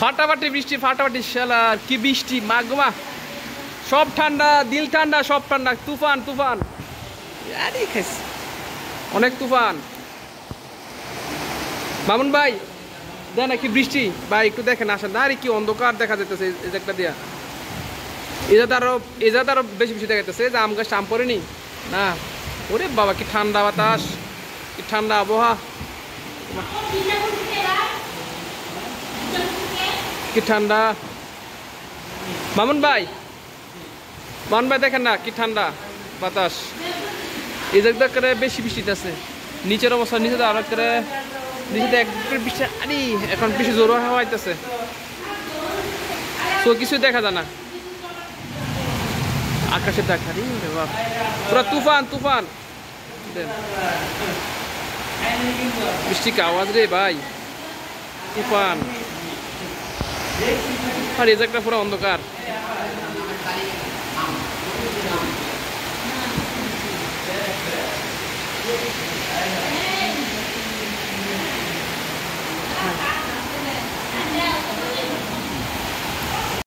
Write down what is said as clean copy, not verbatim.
ফাটাফাটি বৃষ্টি, ফাটাফাটি শালা কি বৃষ্টি, মাগমা সব ঠান্ডা, দিল ঠান্ডা, সব ঠান্ডা, তুফান তুফান, আরে খাইস অনেক তুফান। মামুন ভাই দেখ না কি বৃষ্টি ভাই, একটু দেখেন আসেন না, আরে কি অন্ধকার দেখা যাইতেছে এই জায়গাটা দিয়া, এই জায়গাটা আরো বেশি বেশি দেখা যাইতেছে যে আম গাছ আম পড়েনি না। ওরে বাবা কি ঠান্ডা বাতাস, কি ঠান্ডা আবহাওয়া, কি ঠান্ডা। মামুন ভাই দেখেন না কি ঠান্ডা বাতাস, এই জায়গাটা করে বেশি বৃষ্টিতে আছে। নিচের অবস্থা, নিচে আরো করে নিচে এক বৃষ্টি, আরে এখন বেশি জোর হাওয়া আইতেছে, তো কিছু দেখা যায় না আকাশে দেখা, পুরো তুফান তুফান, বৃষ্টি কি আওয়াজ রে ভাই, তুফান। আর এই জায়গাটা পুরো অন্ধকার,